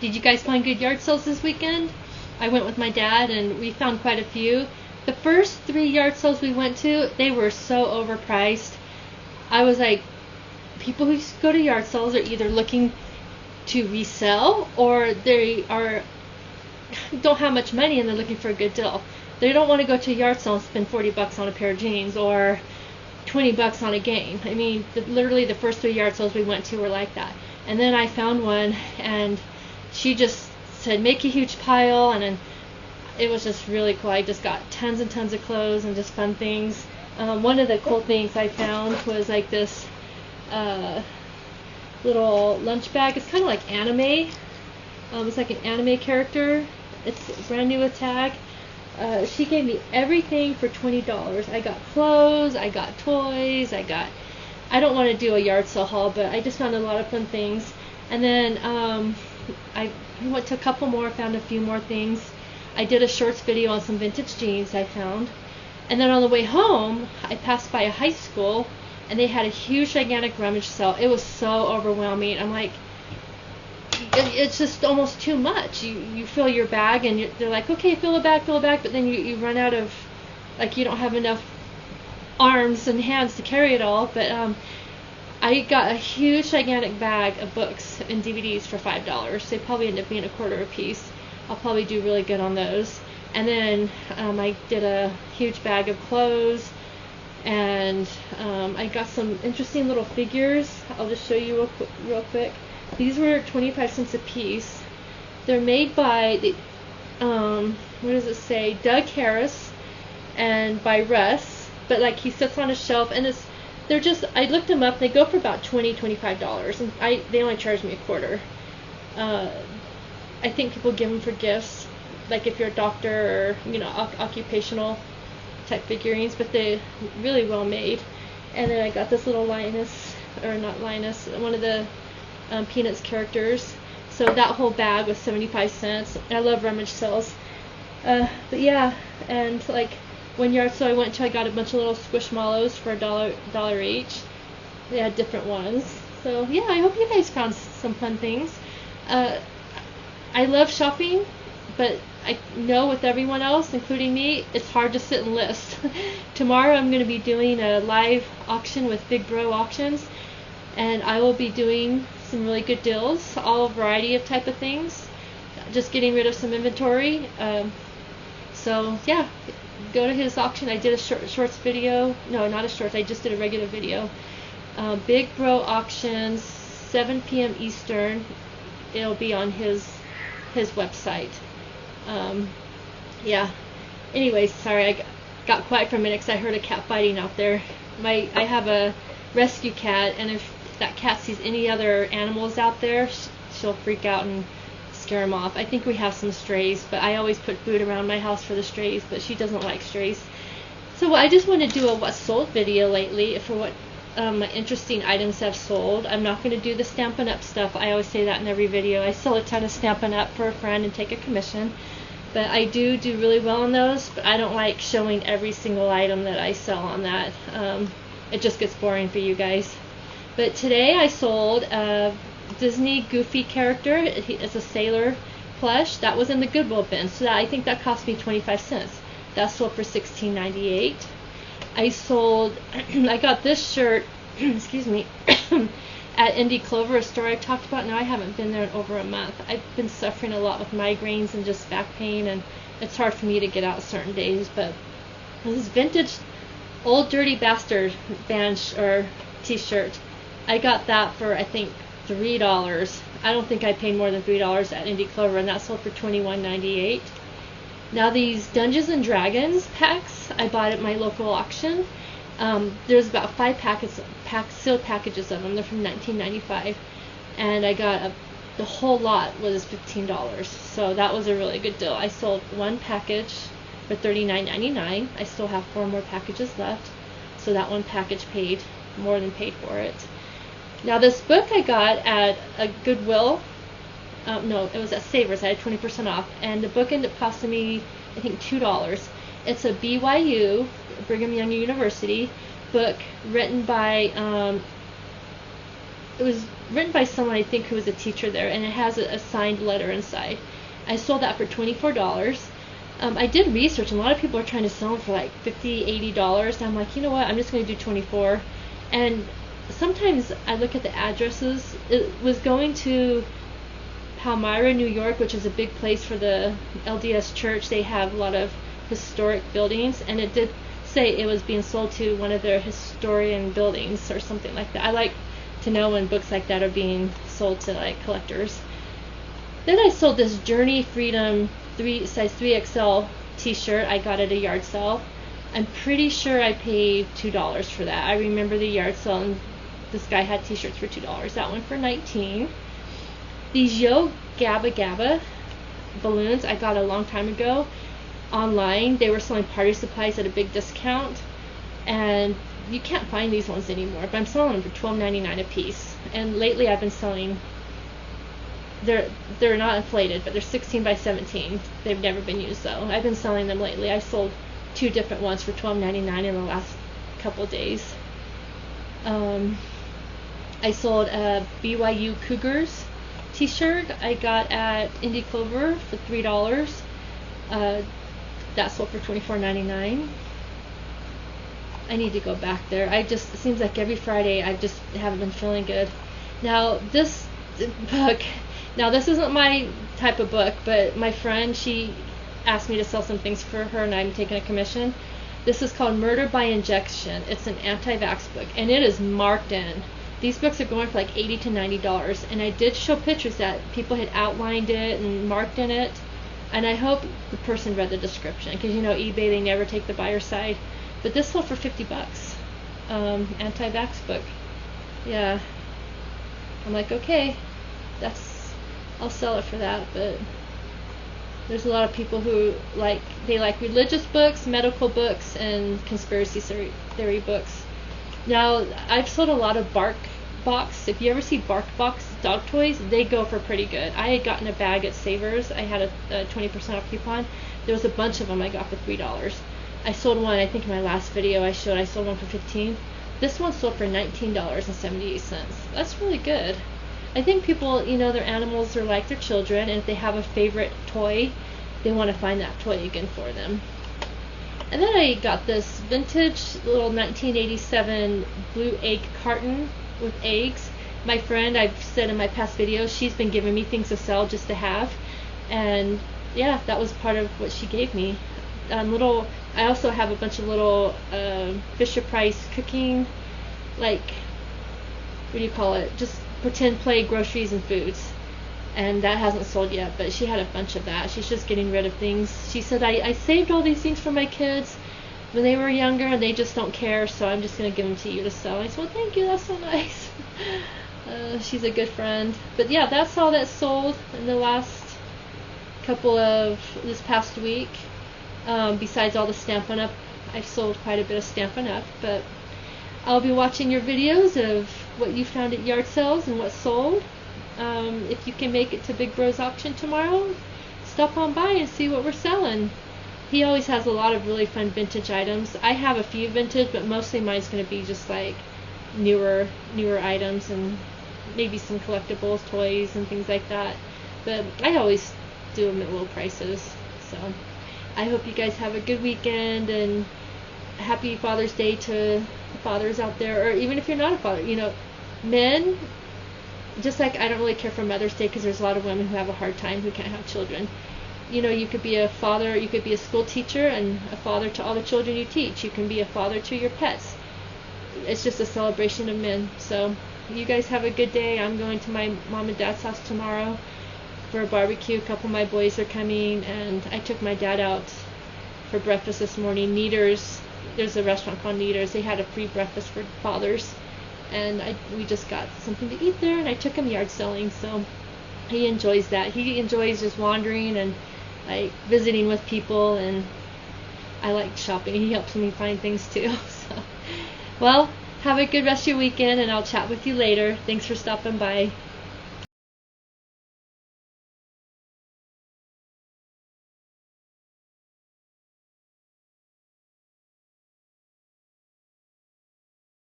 Did you guys find good yard sales this weekend? I went with my dad and we found quite a few. The first 3 yard sales we went to, they were so overpriced. I was like, people who go to yard sales are either looking to resell or they don't have much money and they're looking for a good deal. They don't want to go to a yard sale and spend $40 on a pair of jeans or $20 on a game. I mean, literally the first 3 yard sales we went to were like that. And then I found one and she just said, make a huge pile, and then it was just really cool. I just got tons and tons of clothes and just fun things. One of the cool things I found was like this little lunch bag. It's kind of like anime. It's like an anime character. It's brand new with tag. She gave me everything for $20. I got clothes, I got toys, I don't want to do a yard sale haul, but I just found a lot of fun things. And then I went to a couple more, found a few more things. I did a shorts video on some vintage jeans I found. And then on the way home, I passed by a high school, and they had a huge, gigantic rummage sale. It was so overwhelming. I'm like, it's just almost too much. You fill your bag, and they're like, okay, fill it back, but then you run out of, like, you don't have enough arms and hands to carry it all. But I got a huge, gigantic bag of books and DVDs for $5. They probably end up being $1/4 a piece. I'll probably do really good on those. And then I did a huge bag of clothes, and I got some interesting little figures. I'll just show you real quick. These were 25 cents a piece. They're made by what does it say? Doug Harris, and by Russ. But like, he sits on a shelf, and they're just, I looked them up. They go for about $20-$25, and they only charged me $1/4. I think people give them for gifts, like if you're a doctor or occupational type figurines. But they're really well made. And then I got this little Linus, or not Linus, one of the Peanuts characters. So that whole bag was 75 cents. I love rummage sales. But yeah, and like one yard sale I went to, I got a bunch of little squishmallows for $1 each. They had different ones. So yeah, I hope you guys found some fun things. I love shopping, but I know with everyone else, including me, it's hard to sit and list. Tomorrow I'm going to be doing a live auction with Big Bro Auctions, and I will be doing some really good deals, all variety of type of things, just getting rid of some inventory. So yeah, go to his auction. I did a shorts video. No, not a shorts. I just did a regular video. Big Bro Auctions, 7 p.m. Eastern. It'll be on his website. Yeah. Anyways, sorry, I got quiet for a minute because I heard a cat fighting out there. I have a rescue cat, and if that cat sees any other animals out there, she'll freak out and scare them off. I think we have some strays, but I always put food around my house for the strays, but she doesn't like strays. So I just want to do a what sold video lately for what interesting items have sold. I'm not going to do the Stampin' Up stuff. I always say that in every video. I sell a ton of Stampin' Up for a friend and take a commission, but I do really well on those. But I don't like showing every single item that I sell on that. It just gets boring for you guys. But today I sold a Disney Goofy character. It's a sailor plush that was in the Goodwill bin, so I think that cost me 25 cents. That sold for $16.98. I got this shirt, excuse me, at Indie Clover, a store I talked about. Now I haven't been there in over a month. I've been suffering a lot with migraines and just back pain, and it's hard for me to get out certain days. But this vintage Old Dirty Bastard band or t-shirt, I got that for I think $3. I don't think I paid more than $3 at Indie Clover, and that sold for $21.98. Now these Dungeons and Dragons packs I bought at my local auction. There's about 5 sealed packages of them. They're from 1995, and I got the whole lot was $15. So that was a really good deal. I sold one package for $39.99. I still have 4 more packages left, so that one package paid more than paid for it. Now this book I got at a Goodwill. No, it was at Savers. I had 20% off, and the book ended up costing me, I think, $2. It's a BYU, Brigham Young University book, written by, it was written by someone I think who was a teacher there, and it has a signed letter inside. I sold that for $24. I did research, and a lot of people are trying to sell them for like $50, $80. And I'm like, you know what? I'm just going to do 24. And sometimes I look at the addresses. It was going to Palmyra, New York, which is a big place for the LDS Church. They have a lot of historic buildings, and it did say it was being sold to one of their historian buildings or something like that. I like to know when books like that are being sold to like collectors. Then I sold this Journey Freedom size 3XL t-shirt. I got at a yard sale. I'm pretty sure I paid $2 for that. I remember the yard sale, and this guy had t-shirts for $2. That one for $19. These Yo Gabba Gabba balloons I got a long time ago online. They were selling party supplies at a big discount, and you can't find these ones anymore, but I'm selling them for $12.99 a piece. And lately I've been selling, they're not inflated, but they're 16 by 17. They've never been used though. I've been selling them lately. I sold 2 different ones for $12.99 in the last couple of days. I sold a BYU Cougars t-shirt I got at Indie Clover for $3. That sold for $24.99. I need to go back there. It seems like every Friday I just haven't been feeling good. Now this book, this isn't my type of book, but my friend, she asked me to sell some things for her, and I'm taking a commission. This is called Murder by Injection. It's an anti-vax book, and it is marked in. These books are going for like $80 to $90, and I did show pictures that people had outlined it and marked in it, and I hope the person read the description, because you know eBay, they never take the buyer side. But this sold for $50. Anti-vax book. Yeah. I'm like, okay, I'll sell it for that. But there's a lot of people who like religious books, medical books, and conspiracy theory books. Now, I've sold a lot of Bark Box. If you ever see Bark Box dog toys, they go for pretty good. I had gotten a bag at Savers. I had a 20% off coupon. There was a bunch of them I got for $3. I sold one, I think in my last video I sold one for $15. This one sold for $19.78. That's really good. I think people, their animals are like their children, and if they have a favorite toy, they want to find that toy again for them. And then I got this vintage little 1987 blue egg carton with eggs. My friend, I've said in my past videos, she's been giving me things to sell just to have, and yeah, that was part of what she gave me. I also have a bunch of little Fisher Price cooking, like, what do you call it, just pretend play groceries and foods, and that hasn't sold yet, but she had a bunch of that. She's just getting rid of things. She said, I saved all these things for my kids when they were younger, and they just don't care, so I'm just going to give them to you to sell. I said, well, thank you, that's so nice. She's a good friend. But yeah, that's all that sold in the last this past week. Besides all the Stampin' Up, I've sold quite a bit of Stampin' Up, but I'll be watching your videos of what you found at yard sales and what sold. If you can make it to Big Bro's auction tomorrow, stop on by and see what we're selling. He always has a lot of really fun vintage items. I have a few vintage, but mostly mine's going to be just like newer items, and maybe some collectibles, toys, and things like that. But I always do them at low prices. So I hope you guys have a good weekend, and happy Father's Day to the fathers out there, or even if you're not a father, men, just like I don't really care for Mother's Day, because there's a lot of women who have a hard time who can't have children. You could be a father, you could be a school teacher and a father to all the children you teach. You can be a father to your pets. It's just a celebration of men. So you guys have a good day. I'm going to my mom and dad's house tomorrow for a barbecue. A couple of my boys are coming, and I took my dad out for breakfast this morning. Neater's, there's a restaurant called Neater's. They had a free breakfast for fathers, and we just got something to eat there, and I took him yard selling, so he enjoys that. He enjoys just wandering and like visiting with people, and I like shopping. He helps me find things too. So, well, have a good rest of your weekend, and I'll chat with you later. Thanks for stopping by.